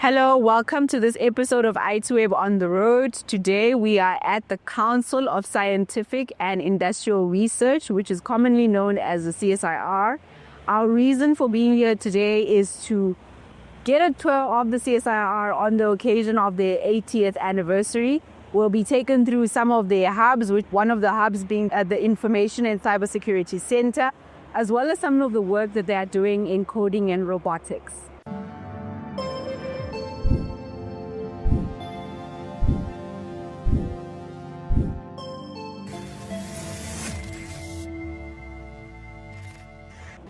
Hello, welcome to this episode of ITWeb On The Road. Today we are at the Council of Scientific and Industrial Research, which is commonly known as the CSIR. Our reason for being here today is to get a tour of the CSIR on the occasion of their 80th anniversary. We'll be taken through some of their hubs, with one of the hubs being at the Information and Cybersecurity Center, as well as some of the work that they are doing in coding and robotics.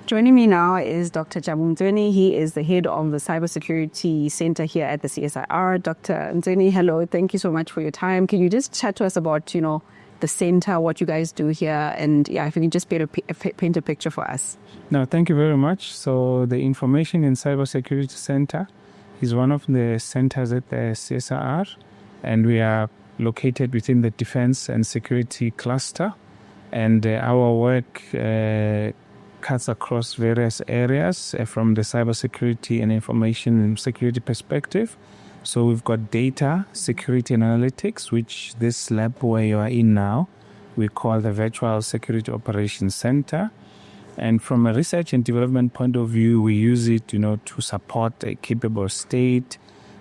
Joining me now is Dr. Jabu Mzweni. He is the head of the Cybersecurity Center here at the CSIR. Dr. Mzweni, hello. Thank you so much for your time. Can you just chat to us about, the center, what you guys do here, and if you can just paint a picture for us. No, thank you very much. So the Information and Cybersecurity Center is one of the centers at the CSIR, and we are located within the Defense and Security Cluster, and our work cuts across various areas from the cybersecurity and information security perspective. So we've got data, security and analytics, which this lab where you are in now, we call the Virtual Security Operations Center. And from a research and development point of view, we use it, to support a capable state,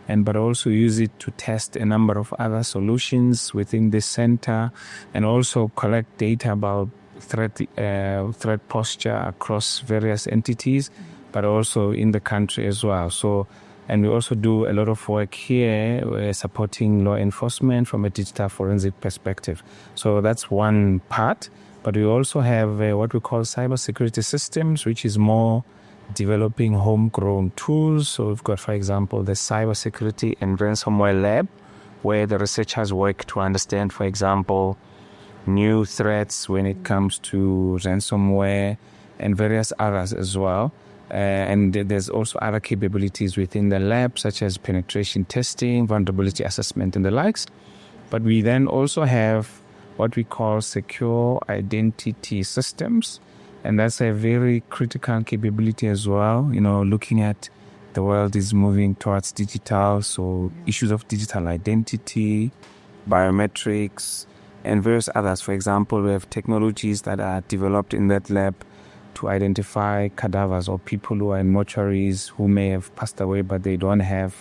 but also use it to test a number of other solutions within this center, and also collect data about threat posture across various entities, but also in the country as well. So, and we also do a lot of work here supporting law enforcement from a digital forensic perspective. So that's one part. But we also have what we call cybersecurity systems, which is more developing homegrown tools. So we've got, for example, the cybersecurity and ransomware lab, where the researchers work to understand, for example, new threats when it comes to ransomware and various others as well. And there's also other capabilities within the lab, such as penetration testing, vulnerability assessment, and the likes. But we then also have what we call secure identity systems. And that's a very critical capability as well. Looking at the world is moving towards digital, so issues of digital identity, biometrics, and various others. For example, we have technologies that are developed in that lab to identify cadavers or people who are in mortuaries who may have passed away, but they don't have,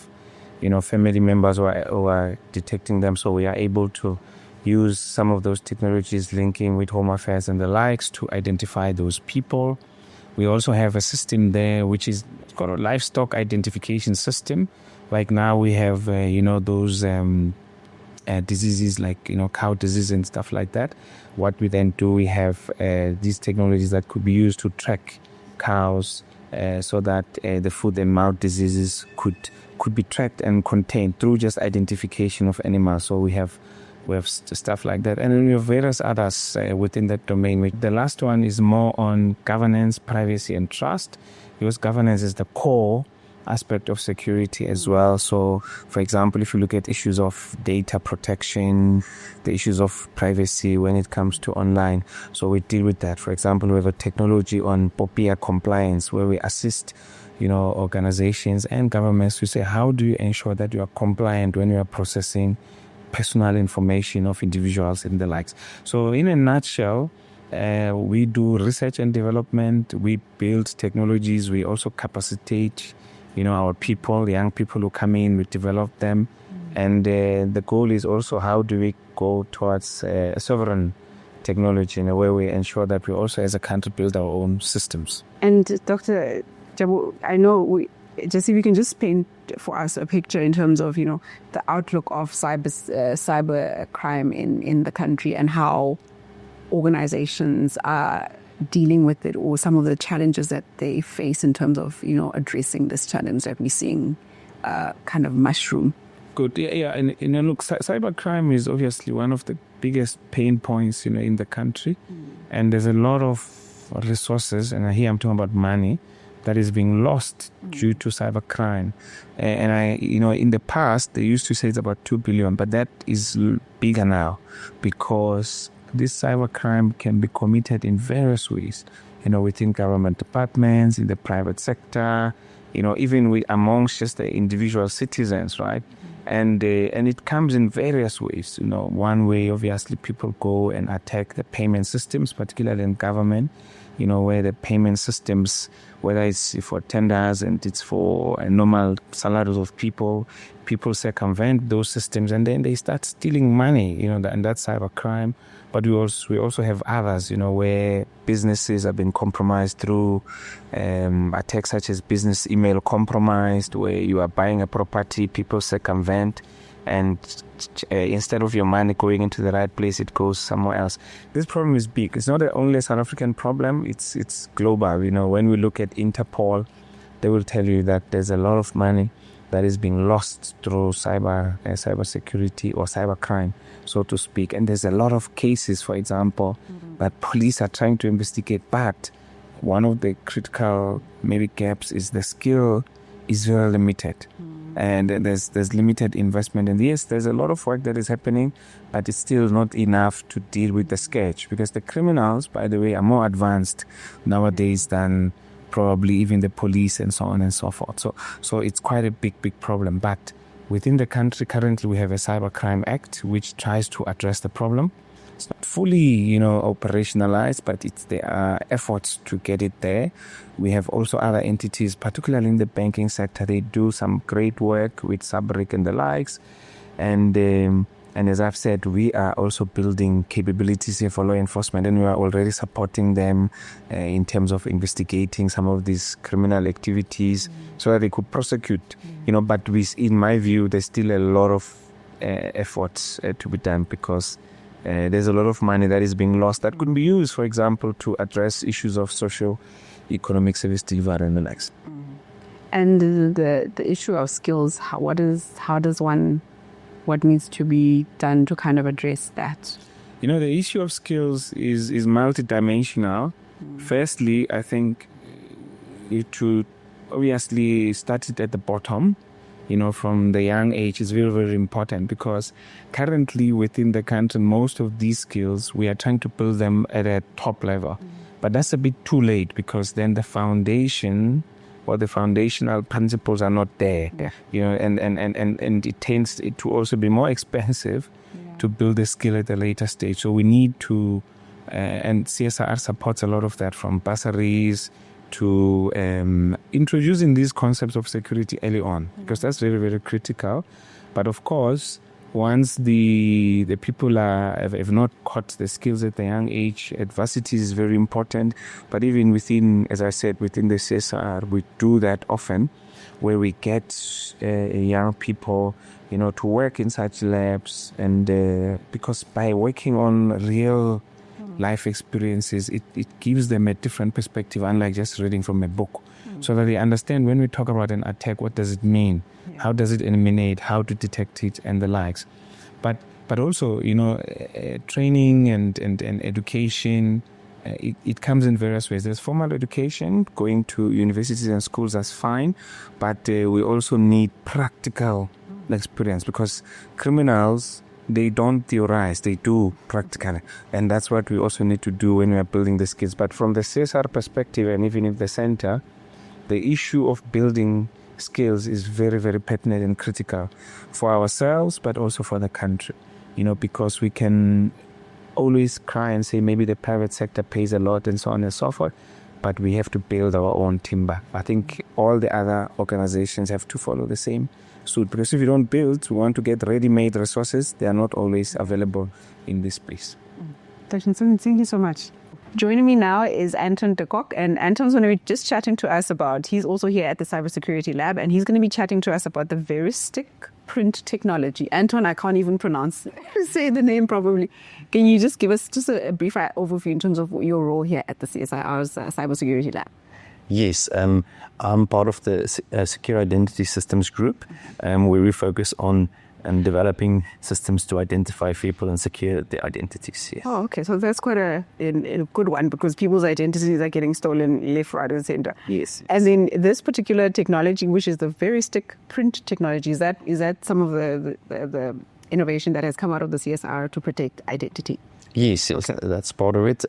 family members who are detecting them. So we are able to use some of those technologies linking with Home Affairs and the likes to identify those people. We also have a system there which is called a livestock identification system. Like now we have, those diseases like, cow disease and stuff like that. What we then do, we have these technologies that could be used to track cows so that the foot and mouth diseases could be tracked and contained through just identification of animals. So we have stuff like that. And then we have various others within that domain. The last one is more on governance, privacy, and trust, because governance is the core aspect of security as well. So, for example, if you look at issues of data protection, the issues of privacy when it comes to online, so we deal with that. For example, we have a technology on POPIA compliance where we assist, organizations and governments to say, how do you ensure that you are compliant when you are processing personal information of individuals and the likes? So, in a nutshell, we do research and development, we build technologies, we also capacitate our people, the young people who come in, we develop them. And the goal is also, how do we go towards a sovereign technology in a way we ensure that we also as a country build our own systems. And Dr. Jabu, I know if you can just paint for us a picture in terms of, the outlook of cyber crime in the country and how organizations are dealing with it, or some of the challenges that they face in terms of, addressing this challenge that we're seeing kind of mushroom. Good. Yeah. And look, cybercrime is obviously one of the biggest pain points, in the country. And there's a lot of resources, and here I'm talking about money, that is being lost due to cybercrime. And in the past, they used to say it's about 2 billion, but that is bigger now, because this cybercrime can be committed in various ways, within government departments, in the private sector, even amongst just the individual citizens, right? And it comes in various ways. One way, obviously, people go and attack the payment systems, particularly in government, where the payment systems, whether it's for tenders and it's for normal salaries of people circumvent those systems and then they start stealing money, and that's cybercrime. But we also have others, where businesses have been compromised through attacks such as business email compromised, where you are buying a property, people circumvent, and instead of your money going into the right place, it goes somewhere else. This problem is big. It's not only a South African problem, it's global. When we look at Interpol, they will tell you that there's a lot of money that is being lost through cybersecurity or cybercrime, so to speak. And there's a lot of cases, for example, that police are trying to investigate. But one of the critical maybe gaps is the skill is very limited. And there's limited investment. And yes, there's a lot of work that is happening, but it's still not enough to deal with the scourge. Because the criminals, by the way, are more advanced nowadays than probably even the police and so on and so forth. So it's quite a big problem. But within the country, currently we have a Cybercrime Act which tries to address the problem. It's not fully, operationalized, but there are efforts to get it there. We have also other entities, particularly in the banking sector. They do some great work with Subric and the likes. And as I've said, we are also building capabilities here for law enforcement, and we are already supporting them in terms of investigating some of these criminal activities so that they could prosecute. But in my view, there's still a lot of efforts to be done because there's a lot of money that is being lost that could be used, for example, to address issues of socio-economic service delivery and the likes. And the issue of skills, what needs to be done to kind of address that? The issue of skills is multidimensional. Firstly, I think it should obviously start it at the bottom, from the young age is very, very important because currently within the country, most of these skills, we are trying to build them at a top level. But that's a bit too late because then the foundation or the foundational principles are not there, and it tends to also be more expensive to build a skill at a later stage. So we need to, and CSIR supports a lot of that, from bursaries to introducing these concepts of security early on, because that's very, very critical. But of course, once the people have not caught the skills at the young age, adversity is very important. But even within, as I said, within the CSIR, we do that often, where we get young people, to work in such labs, and because by working on real life experiences, it gives them a different perspective, unlike just reading from a book, so that they understand when we talk about an attack, what does it mean? How does it eliminate? How to detect it and the likes? But also, training and education, it comes in various ways. There's formal education, going to universities and schools, that's fine. But we also need practical experience, because criminals, they don't theorize, they do practically. And that's what we also need to do when we are building the skills. But from the CSR perspective, and even in the center, the issue of building skills is very, very pertinent and critical for ourselves, but also for the country, because we can always cry and say maybe the private sector pays a lot and so on and so forth, but we have to build our own timber. I think all the other organizations have to follow the same suit, because if you don't build, we want to get ready-made resources, they are not always available in this space. Thank you so much. Joining me now is Anton de Kock, and Anton's going to be just chatting to us about, he's also here at the Cybersecurity Lab, and he's going to be chatting to us about the Veristic print technology. Anton, I can't even say the name probably. Can you just give us just a brief overview in terms of your role here at the CSIR's Cybersecurity Lab? Yes, I'm part of the Secure Identity Systems Group, where we focus on developing systems to identify people and secure their identities. Yes. Oh, okay. So that's quite a good one, because people's identities are getting stolen left, right, and center. Yes. As in this particular technology, which is the Veristic print technology, is that some of the innovation that has come out of the CSR to protect identity? Yes, that's part of it.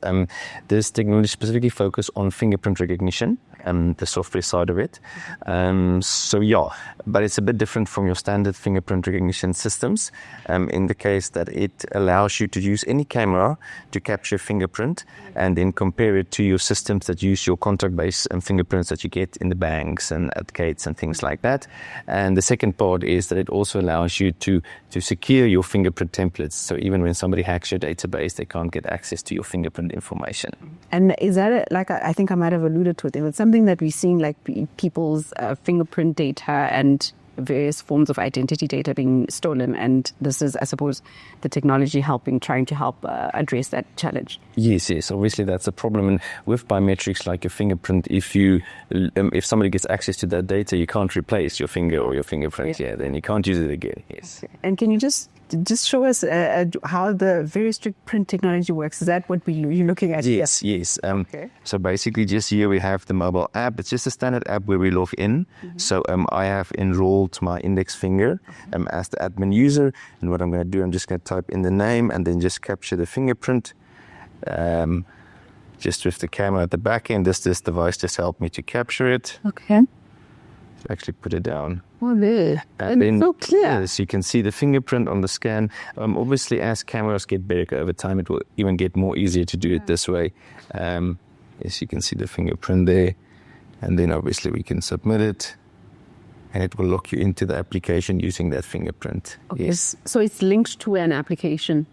This technology specifically focuses on fingerprint recognition, the software side of it. But it's a bit different from your standard fingerprint recognition systems in the case that it allows you to use any camera to capture fingerprint and then compare it to your systems that use your contact-based fingerprints that you get in the banks and at gates and things like that. And the second part is that it also allows you to secure your fingerprint templates. So even when somebody hacks your database, they can't get access to your fingerprint information. And is that I think I might have alluded to it. It's something that we're seeing, like people's fingerprint data and various forms of identity data being stolen. And this is, I suppose, the technology trying to help address that challenge. Yes. Obviously, that's a problem. And with biometrics like your fingerprint, if somebody gets access to that data, you can't replace your finger or your fingerprint. Yeah, then you can't use it again. Yes. Okay. And can you just show us how the very strict print technology works? Is that what you're looking at? Yes. Okay. So basically just here we have the mobile app. It's just a standard app where we log in. Mm-hmm. So I have enrolled my index finger as the admin user. And what I'm going to do, I'm just going to type in the name and then just capture the fingerprint. Just with the camera at the back end, this device just helped me to capture it. Okay. To actually put it down. Oh, there. And it's so clear. Yes, you can see the fingerprint on the scan. Obviously, as cameras get better over time, it will even get more easier to do it this way. Yes, you can see the fingerprint there. And then obviously we can submit it. And it will lock you into the application using that fingerprint. Okay. Yes. So it's linked to an application.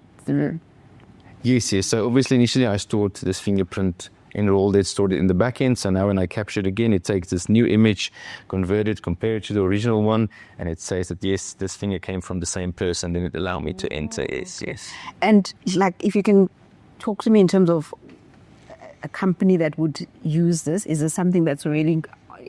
Yes. So obviously initially I stored this fingerprint, enrolled it, stored it in the back end. So now when I capture it again, it takes this new image, convert it, compare it to the original one, and it says that yes, this finger came from the same person, then it allowed me to enter. Yes. And if you can talk to me in terms of a company that would use this, is this something that's really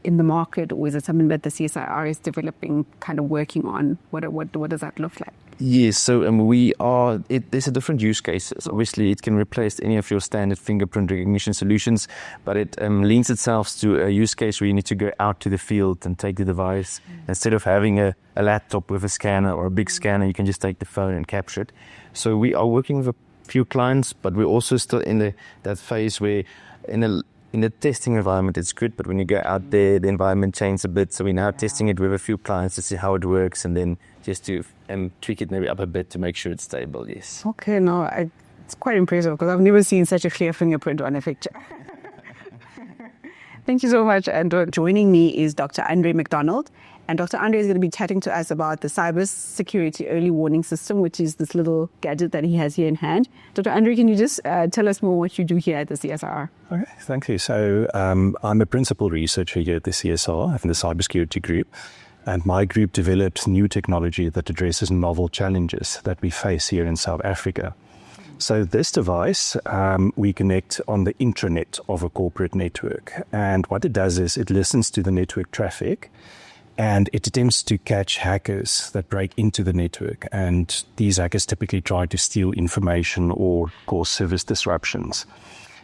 in the market, or is it something that the CSIR is developing, kind of working on? What does that look like? Yes, so there's a different use cases. Obviously, it can replace any of your standard fingerprint recognition solutions, but it lends itself to a use case where you need to go out to the field and take the device. Instead of having a laptop with a scanner or a big scanner, you can just take the phone and capture it. So we are working with a few clients, but we're also still in that phase where in the testing environment, it's good, but when you go out there, the environment changes a bit. So we're now testing it with a few clients to see how it works, and then just to tweak it maybe up a bit to make sure it's stable. Yes. Okay, no, it's quite impressive because I've never seen such a clear fingerprint on a picture. Thank you so much. And joining me is Dr. Andre McDonald. And Dr. Andre is going to be chatting to us about the cyber security early warning system, which is this little gadget that he has here in hand. Dr. Andre, can you just tell us more what you do here at the CSIR? Okay, thank you. So I'm a principal researcher here at the CSIR in the cybersecurity group. And my group developed new technology that addresses novel challenges that we face here in South Africa. So this device, we connect on the intranet of a corporate network. And what it does is it listens to the network traffic, and it attempts to catch hackers that break into the network. And these hackers typically try to steal information or cause service disruptions.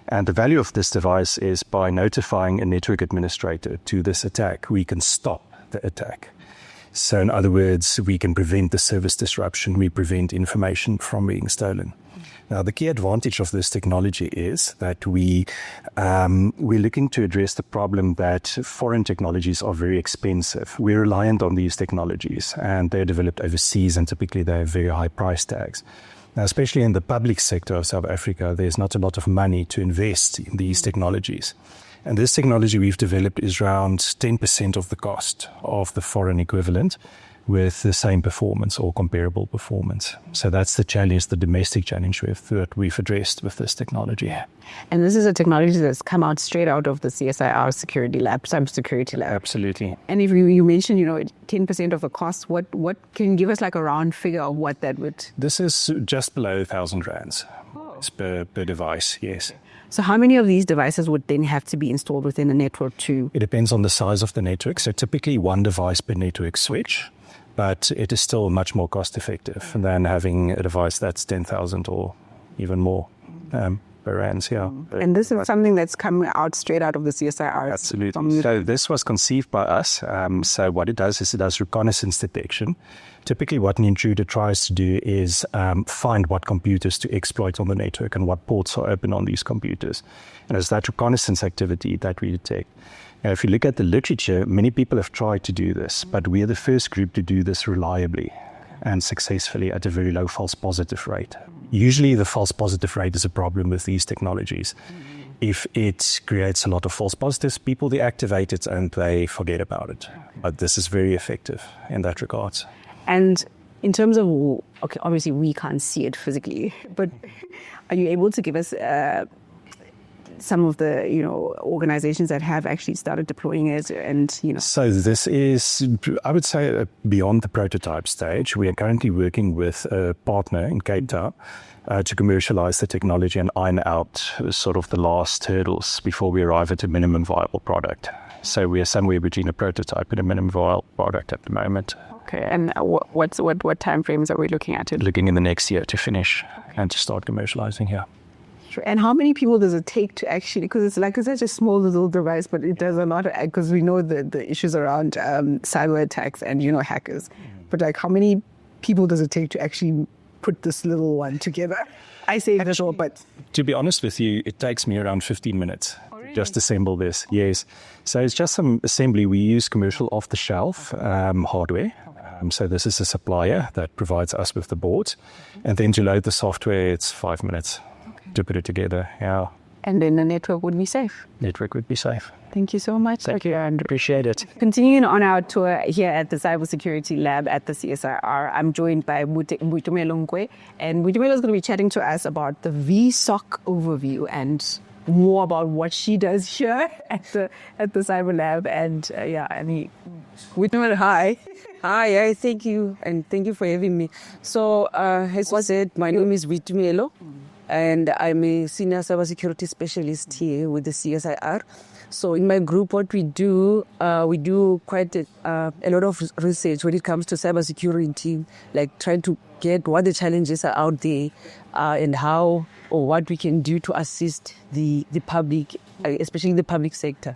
And the value of this device is by notifying a network administrator to this attack, we can stop the attack. So in other words, we can prevent the service disruption, we prevent information from being stolen. Now, the key advantage of this technology is that we're looking to address the problem that foreign technologies are very expensive. We're reliant on these technologies, and they're developed overseas, and typically they have very high price tags. Now, especially in the public sector of South Africa, there's not a lot of money to invest in these technologies. And this technology we've developed is around 10% of the cost of the foreign equivalent, with the same performance or comparable performance. So that's the challenge, the domestic challenge that we've addressed with this technology. And this is a technology that's come out straight out of the CSIR security lab, cybersecurity lab. Absolutely. And if you mentioned, 10% of the cost, what can you give us like a round figure of what that would? This is just below 1,000 rands per device, yes. So how many of these devices would then have to be installed within a network too? It depends on the size of the network. So typically one device per network switch, but it is still much more cost effective than having a device that's 10,000 or even more per rands. Yeah. And this is something that's coming out straight out of the CSIR. Absolutely. So this was conceived by us. So what it does is it does reconnaissance detection. Typically what an intruder tries to do is find what computers to exploit on the network and what ports are open on these computers. And it's that reconnaissance activity that we detect. Now, if you look at the literature, many people have tried to do this, but we are the first group to do this reliably and successfully at a very low false positive rate. Usually the false positive rate is a problem with these technologies. If it creates a lot of false positives, people deactivate it and they forget about it. But this is very effective in that regard. And in terms of, okay, obviously we can't see it physically, but are you able to give us some of the, organizations that have actually started deploying it and, So this is, I would say, beyond the prototype stage. We are currently working with a partner in Cape Town to commercialize the technology and iron out sort of the last hurdles before we arrive at a minimum viable product. So we are somewhere between a prototype and a minimum viable product at the moment. Okay, and what time frames are we looking at? Looking in the next year to finish and to start commercializing here. And how many people does it take to actually, because it's like such a small little device, but it does a lot, because we know the issues around cyber attacks and, hackers. But like, how many people does it take to actually put this little one together? I say little, but... To be honest with you, it takes me around 15 minutes. Just assemble this, yes. So it's just some assembly. We use commercial off-the-shelf hardware. So this is a supplier that provides us with the board. And then to load the software, it's 5 minutes to put it together. Yeah. And then the network would be safe. Network would be safe. Thank you so much. Thank you, and appreciate it. Continuing on our tour here at the Cybersecurity Lab at the CSIR, I'm joined by Boitumelo Nkwe, and Boitumelo is going to be chatting to us about the VSOC overview and more about what she does here at the Cyber Lab. And Boitumelo, hi. Hi, thank you, and thank you for having me. So, as was said, my name is Boitumelo, and I'm a senior cybersecurity specialist here with the CSIR. So in my group, what we do quite a lot of research when it comes to cybersecurity, like trying to get what the challenges are out there and how or what we can do to assist the public, especially the public sector.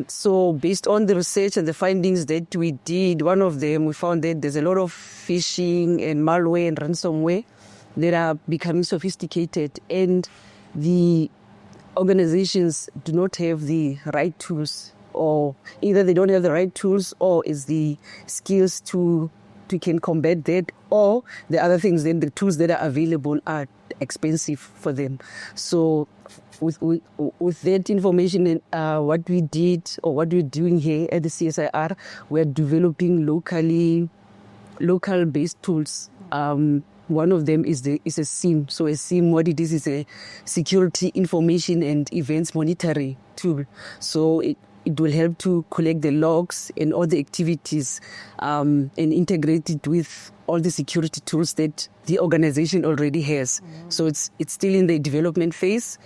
So based on the research and the findings that we did, one of them, we found that there's a lot of phishing and malware and ransomware that are becoming sophisticated, and the organizations do not have the right tools, or either they don't have the right tools or is the skills to can combat that, or the other things, then the tools that are available are expensive for them. So with that information and what we did or what we're doing here at the CSIR, we're developing local-based tools. One of them is a SIM. So a SIM, what it is a security information and events monitoring tool. So it will help to collect the logs and all the activities and integrate it with all the security tools that the organization already has. So it's still in the development phase.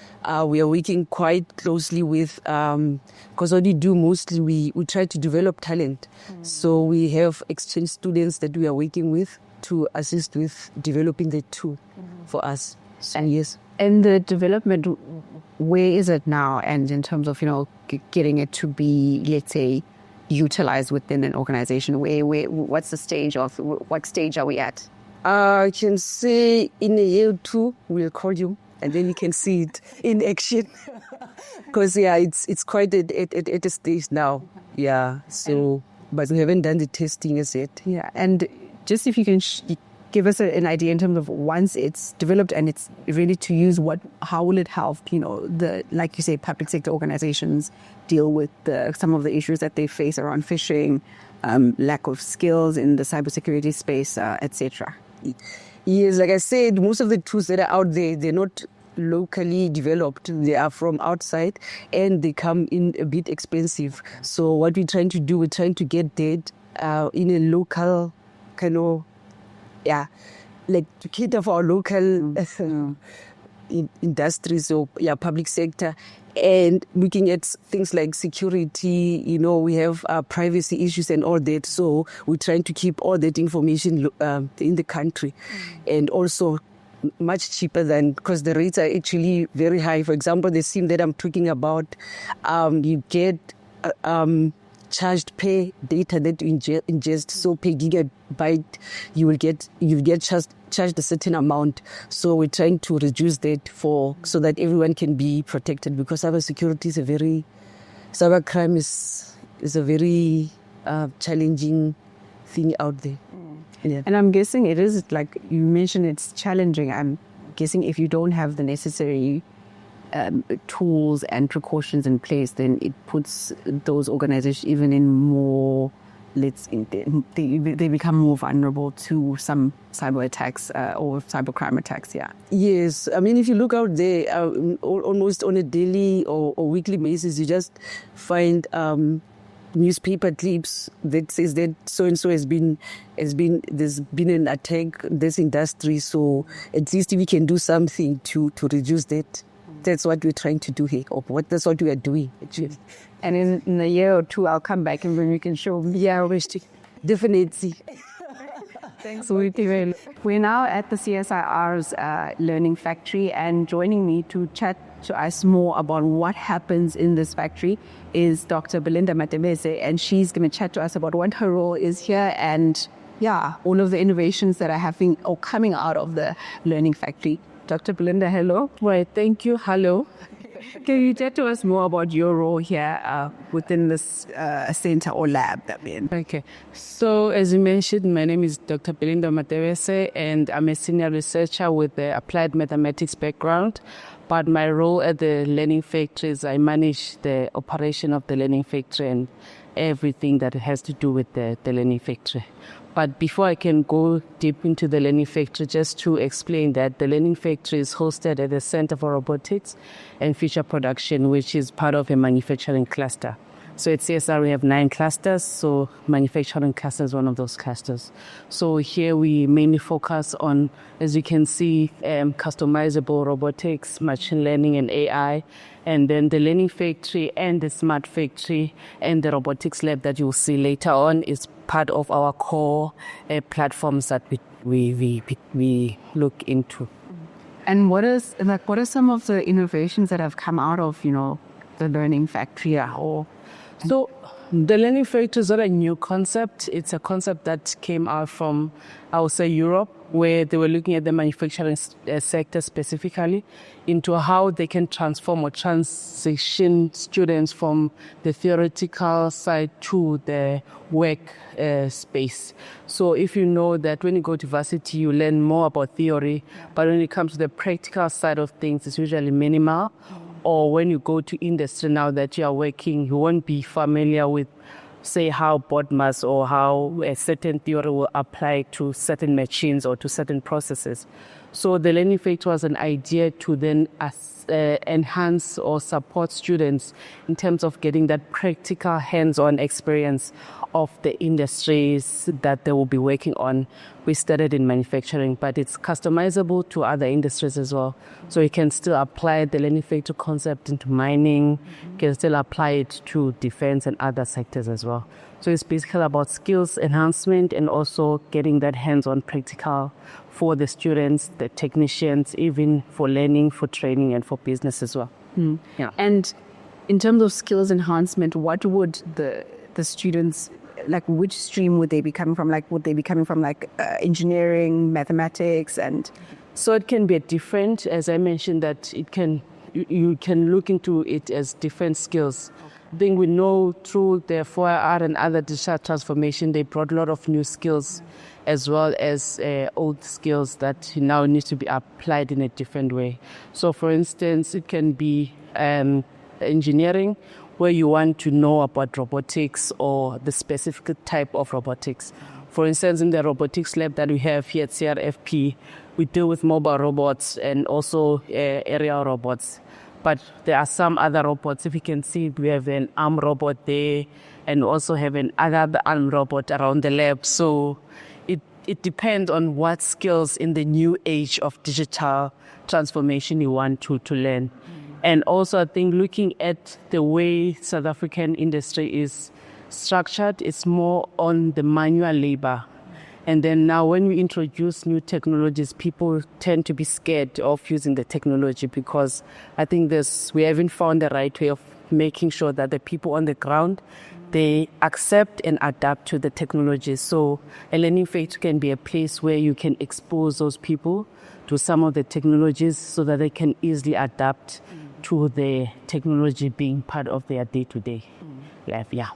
We are working quite closely with, because what we do mostly, we try to develop talent. So we have exchange students that we are working with to assist with developing the tool for us. So, yes. And the development, where is it now? And in terms of, getting it to be, let's say, utilized within an organization, what stage are we at? I can say in a year or two, we'll call you and then you can see it in action. Because, it's quite at a stage now. Yeah. So, but we haven't done the testing as yet. Yeah. And just if you can give us an idea in terms of once it's developed and it's ready to use, how will it help, like you say, public sector organizations deal with some of the issues that they face around phishing, lack of skills in the cybersecurity space, etc. Yes, like I said, most of the tools that are out there, they're not locally developed. They are from outside and they come in a bit expensive. So what we're trying to do, we're trying to get that in a local kind of, like to cater for our local industries or public sector, and looking at things like security. We have privacy issues and all that. So we're trying to keep all that information in the country, and also much cheaper than, because the rates are actually very high. For example, the SIM that I'm talking about, you get charged per data that you ingest. So per gigabyte, you will get charged a certain amount. So we're trying to reduce that so that everyone can be protected, because cybersecurity is a very cybercrime is a very challenging thing out there. Yeah. And I'm guessing it is, like you mentioned, it's challenging. I'm guessing if you don't have the necessary tools and precautions in place, then it puts those organizations even in more, they become more vulnerable to some cyber attacks or cybercrime attacks, yeah. Yes, I mean, if you look out there, almost on a daily or weekly basis, you just find newspaper clips that says that so-and-so there's been an attack in this industry, so at least we can do something to reduce that. That's what we're trying to do here, that's what we are doing, actually. And in a year or two, I'll come back and then we can show me. Yeah, definitely. Thanks, Witi. We're now at the CSIR's Learning Factory, and joining me to chat to us more about what happens in this factory is Dr. Belinda Matebese, and she's going to chat to us about what her role is here and, yeah, all of the innovations that are happening or coming out of the Learning Factory. Dr. Belinda, hello. Right, thank you. Hello. Can you chat to us more about your role here within this center or lab that we're in? Okay. So, as you mentioned, my name is Dr. Belinda Matebese, and I'm a senior researcher with the applied mathematics background. But my role at the Learning Factory is I manage the operation of the Learning Factory and everything that has to do with the Learning Factory. But before I can go deep into the Learning Factory, just to explain that the Learning Factory is hosted at the Center for Robotics and Future Production, which is part of a manufacturing cluster. So at CSIR, we have 9 clusters, so manufacturing cluster is one of those clusters. So here we mainly focus on, as you can see, customizable robotics, machine learning and AI, and then the Learning Factory and the Smart Factory and the robotics lab that you'll see later on is part of our core platforms that we look into. And what are some of the innovations that have come out of, the Learning Factory? So the Learning Factory is not a new concept. It's a concept that came out from, I would say, Europe, where they were looking at the manufacturing sector specifically into how they can transform or transition students from the theoretical side to the work space. So if you know that when you go to varsity, you learn more about theory, but when it comes to the practical side of things, it's usually minimal. Or when you go to industry now that you are working, you won't be familiar with, say, how BODMAS or how a certain theory will apply to certain machines or to certain processes. So the Learning Factory was an idea to then enhance or support students in terms of getting that practical hands-on experience of the industries that they will be working on. We started in manufacturing, but it's customizable to other industries as well. So you can still apply the Learning Factory concept into mining, you can still apply it to defense and other sectors as well. So it's basically about skills enhancement and also getting that hands-on practical for the students, the technicians, even for learning, for training, and for business as well. Yeah. And in terms of skills enhancement, what would the students, like which stream would they be coming from? Like would they be coming from engineering, mathematics, and? So it can be different, as I mentioned, that it can you can look into it as different skills. I think we know through the 4IR and other digital transformation, they brought a lot of new skills as well as old skills that now need to be applied in a different way. So for instance, it can be engineering, where you want to know about robotics or the specific type of robotics. For instance, in the robotics lab that we have here at CRFP, we deal with mobile robots and also aerial robots. But there are some other robots. If you can see, we have an arm robot there and also have another arm robot around the lab. So it depends on what skills in the new age of digital transformation you want to learn. And also, I think looking at the way South African industry is structured, it's more on the manual labor. And then now when we introduce new technologies, people tend to be scared of using the technology because I think we haven't found the right way of making sure that the people on the ground, they accept and adapt to the technology. So a Learning Factory can be a place where you can expose those people to some of the technologies so that they can easily adapt to the technology being part of their day-to-day life. Yeah.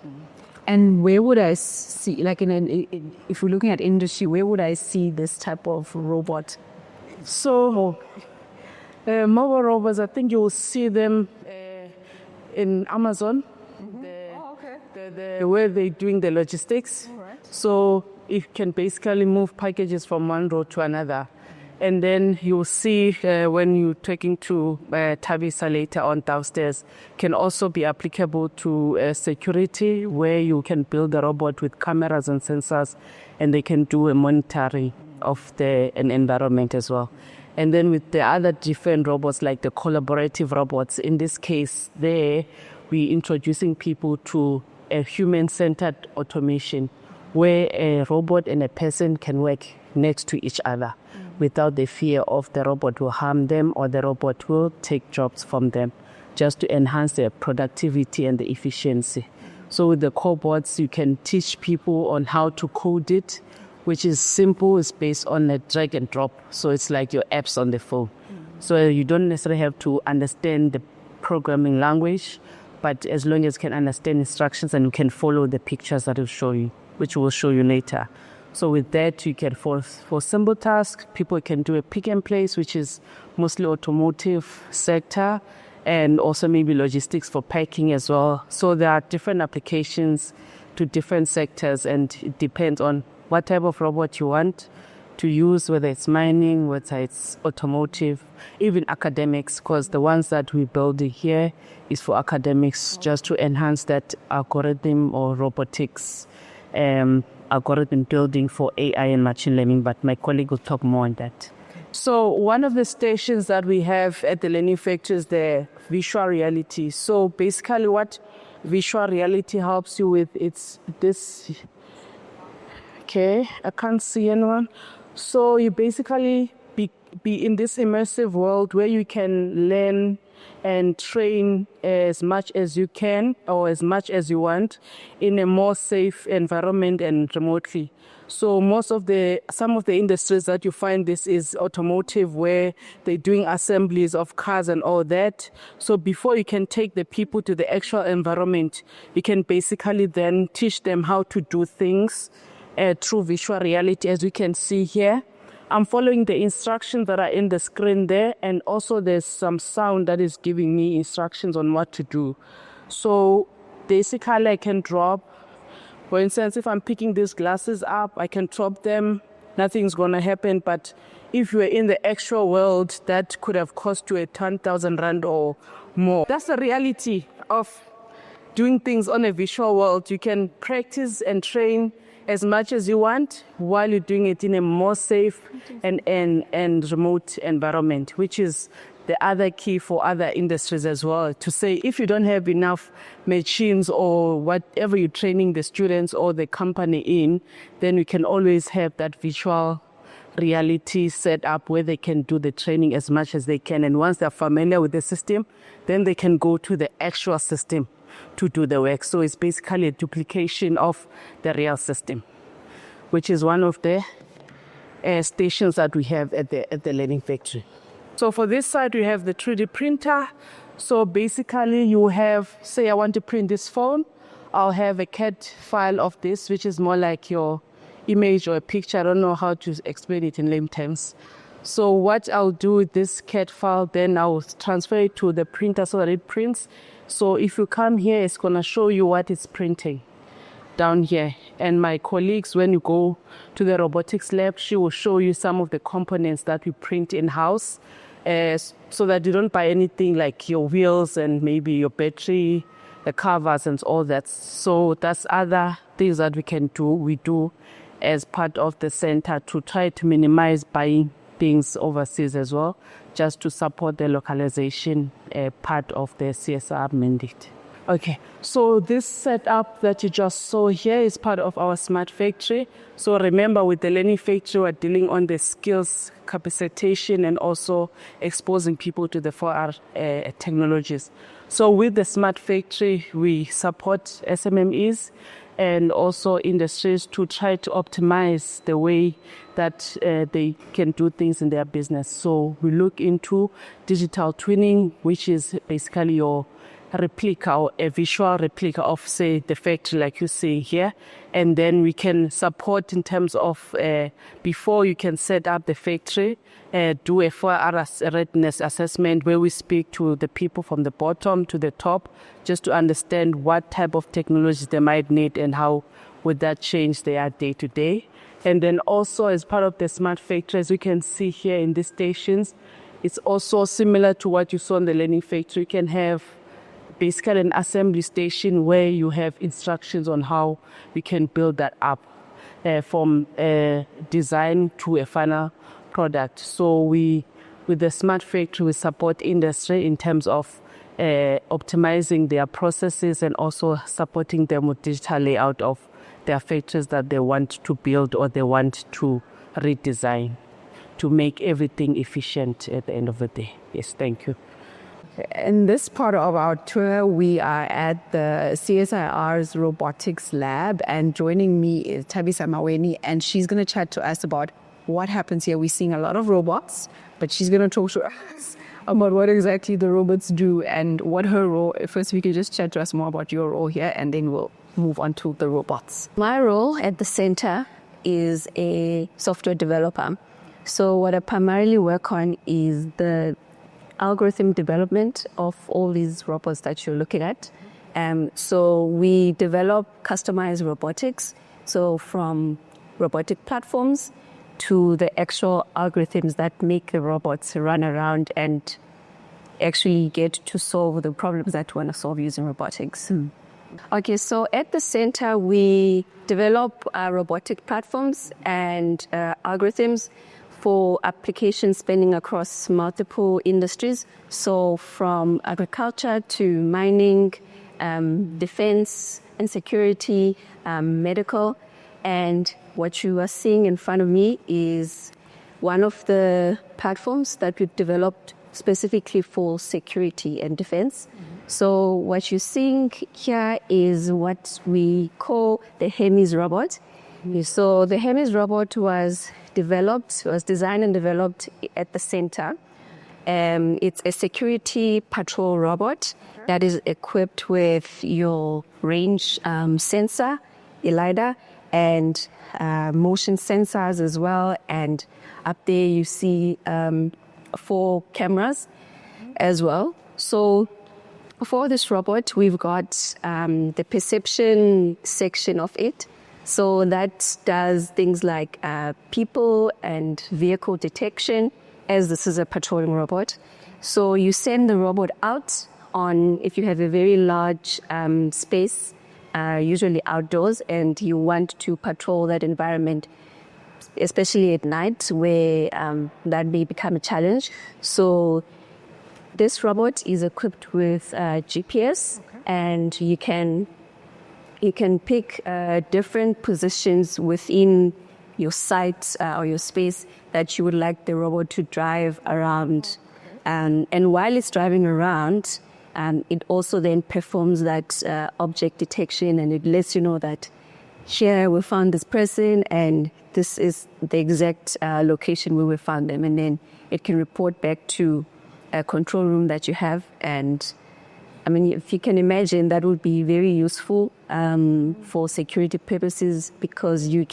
And where would I see, like if we're looking at industry, where would I see this type of robot? So, mobile robots, I think you'll see them in Amazon, where they're doing the logistics. So it can basically move packages from one road to another. And then you'll see when you're taking to Thabisa later on downstairs, can also be applicable to security, where you can build a robot with cameras and sensors, and they can do a monitoring of an environment as well. And then with the other different robots, like the collaborative robots, in this case, we're introducing people to a human-centered automation, where a robot and a person can work next to each other without the fear of the robot will harm them or the robot will take jobs from them, just to enhance their productivity and the efficiency. So with the cobots, you can teach people on how to code it, which is simple. It's based on a drag and drop. So it's like your apps on the phone. So you don't necessarily have to understand the programming language, but as long as you can understand instructions and you can follow the pictures that will show you, which we'll show you later. So with that, you can, for simple tasks, people can do a pick and place, which is mostly automotive sector, and also maybe logistics for packing as well. So there are different applications to different sectors, and it depends on what type of robot you want to use, whether it's mining, whether it's automotive, even academics, because the ones that we're building here is for academics, just to enhance that algorithm or robotics algorithm building for AI and machine learning, but my colleague will talk more on that. So one of the stations that we have at the Learning Factory is the visual reality. So basically what visual reality helps you with, it's this, okay, I can't see anyone. So you basically be in this immersive world where you can learn and train as much as you can or as much as you want in a more safe environment and remotely. So some of the industries that you find this is automotive, where they're doing assemblies of cars and all that. So before you can take the people to the actual environment, you can basically then teach them how to do things through visual reality, as we can see here. I'm following the instructions that are in the screen there, and also there's some sound that is giving me instructions on what to do. So basically I can drop, for instance, if I'm picking these glasses up, I can drop them, nothing's gonna happen. But if you're in the actual world, that could have cost you 10,000 Rand or more. That's the reality of doing things on a visual world. You can practice and train as much as you want while you're doing it in a more safe and remote environment, which is the other key for other industries as well. To say, if you don't have enough machines or whatever you're training the students or the company in, then we can always have that visual reality set up where they can do the training as much as they can. And once they're familiar with the system, then they can go to the actual system to do the work. So it's basically a duplication of the real system, which is one of the stations that we have at the Learning Factory. So for this side, we have the 3D printer. So basically you have, say I want to print this phone, I'll have a CAD file of this, which is more like your image or a picture. I don't know how to explain it in lame terms. So what I'll do with this CAD file, then I'll transfer it to the printer so that it prints. So if you come here, it's going to show you what it's printing down here. And my colleagues, when you go to the robotics lab, she will show you some of the components that we print in-house, so that you don't buy anything like your wheels and maybe your battery, the covers and all that. So that's other things that we do as part of the center to try to minimize buying things overseas as well, just to support the localization part of the CSIR mandate. Okay, so this setup that you just saw here is part of our smart factory. So remember, with the Learning Factory, we're dealing on the skills capacitation and also exposing people to the 4R technologies. So with the smart factory, we support SMMEs and also industries to try to optimize the way that they can do things in their business. So we look into digital twinning, which is basically your replica or a visual replica of, say, the factory like you see here. And then we can support in terms of before you can set up the factory, do a 4R readiness assessment where we speak to the people from the bottom to the top just to understand what type of technologies they might need and how would that change their day-to-day. And then also as part of the smart factory, as you can see here in these stations, it's also similar to what you saw in the learning factory. You can have basically an assembly station where you have instructions on how we can build that up from design to a final product. So with the smart factory, we support industry in terms of optimizing their processes and also supporting them with digital layout of their factories that they want to build or they want to redesign to make everything efficient at the end of the day. Yes, thank you. In this part of our tour, we are at the CSIR's robotics lab, and joining me is Tabisa Maweni, and she's going to chat to us about what happens here. We're seeing a lot of robots, but she's going to talk to us about what exactly the robots do and what her role. First, we can just chat to us more about your role here, and then we'll move on to the robots. My role at the center is a software developer. So what I primarily work on is the algorithm development of all these robots that you're looking at. So we develop customized robotics, so from robotic platforms to the actual algorithms that make the robots run around and actually get to solve the problems that we want to solve using robotics. Okay, so at the center, we develop robotic platforms and algorithms for applications spanning across multiple industries. So from agriculture to mining, defense and security, medical. And what you are seeing in front of me is one of the platforms that we've developed specifically for security and defense. So what you're seeing here is what we call the Hermes robot. So the Hermes robot was designed and developed at the center. It's a security patrol robot that is equipped with your range sensor, a LiDAR, and motion sensors as well. And up there you see 4 cameras as well. So for this robot, we've got the perception section of it. So that does things like people and vehicle detection, as this is a patrolling robot. So you send the robot out on, if you have a very large space, usually outdoors, and you want to patrol that environment, especially at night where that may become a challenge. So this robot is equipped with GPS, and you can pick different positions within your site or your space that you would like the robot to drive around. And while it's driving around, it also then performs that object detection, and it lets you know that here we found this person and this is the exact location where we found them. And then it can report back to a control room that you have. And I mean, if you can imagine, that would be very useful for security purposes, because you're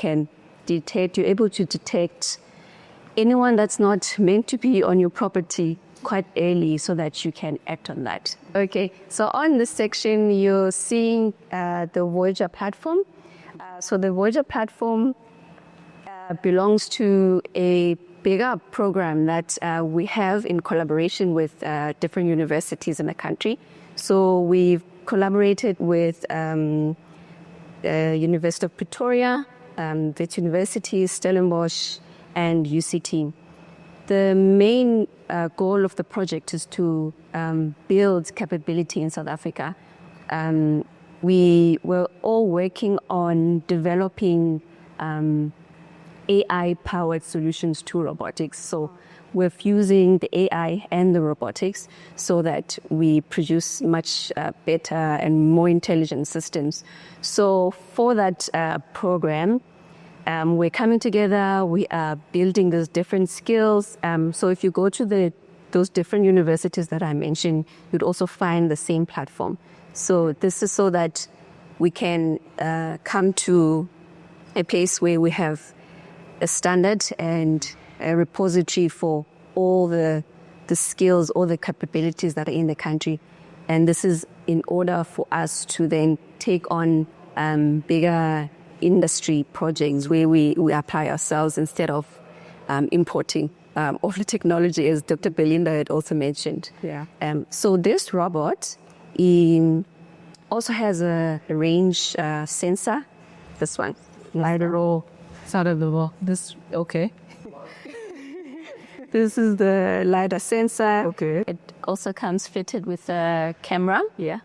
able to detect anyone that's not meant to be on your property quite early so that you can act on that. Okay, so on this section, you're seeing the Voyager platform. So the Voyager platform belongs to a bigger program that we have in collaboration with different universities in the country. So we've collaborated with University of Pretoria, Wits University, Stellenbosch, and UCT. The main goal of the project is to build capability in South Africa. We were all working on developing AI-powered solutions to robotics. So we're fusing the AI and the robotics so that we produce much better and more intelligent systems. So for that program, we're coming together, we are building those different skills. So if you go to those different universities that I mentioned, you'd also find the same platform. So this is so that we can come to a place where we have a standard and a repository for all the skills, all the capabilities that are in the country. And this is in order for us to then take on bigger industry projects where we apply ourselves instead of importing all the technology, as Dr. Belinda had also mentioned. Yeah. So this robot also has a range sensor. This one, lateral. Sort of the this. Okay. This is the LiDAR sensor. Okay. It also comes fitted with a camera. Yeah.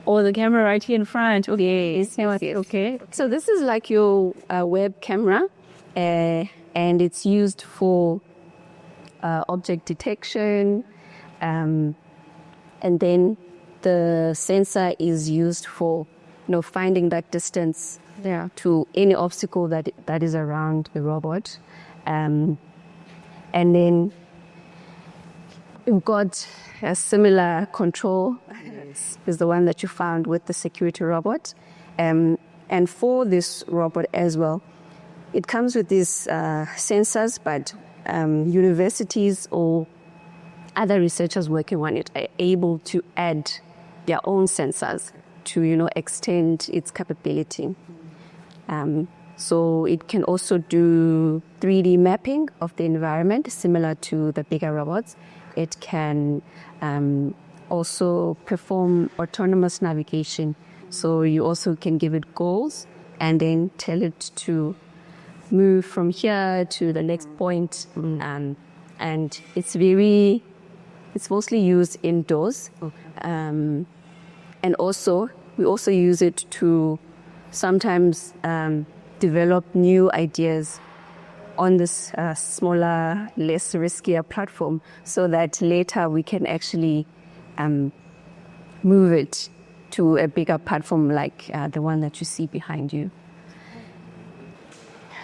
Oh, the camera right here in front. Okay. Yes. Okay. So this is like your web camera, and it's used for object detection, and then the sensor is used for finding that distance to any obstacle that is around the robot. And then we've got a similar control is the one that you found with the security robot. And for this robot as well, it comes with these sensors, but universities or other researchers working on it are able to add their own sensors to, extend its capability. So it can also do 3D mapping of the environment, similar to the bigger robots. It can also perform autonomous navigation. So you also can give it goals and then tell it to move from here to the next point. And it's mostly used indoors. Okay. And also, we also use it to sometimes develop new ideas on this smaller, less riskier platform, so that later we can actually move it to a bigger platform like the one that you see behind you.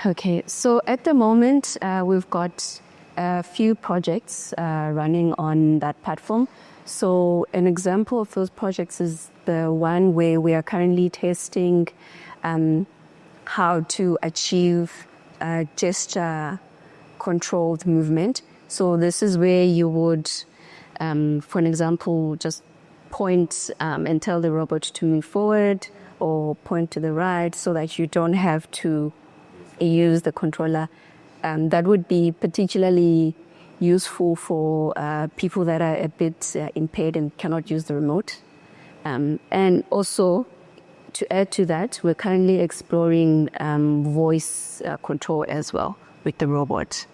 Okay, so at the moment we've got a few projects running on that platform. So an example of those projects is the one where we are currently testing how to achieve gesture-controlled movement. So this is where you would, for an example, just point and tell the robot to move forward or point to the right so that you don't have to use the controller. That would be particularly useful for people that are a bit impaired and cannot use the remote. And also, to add to that, we're currently exploring voice control as well with the robot.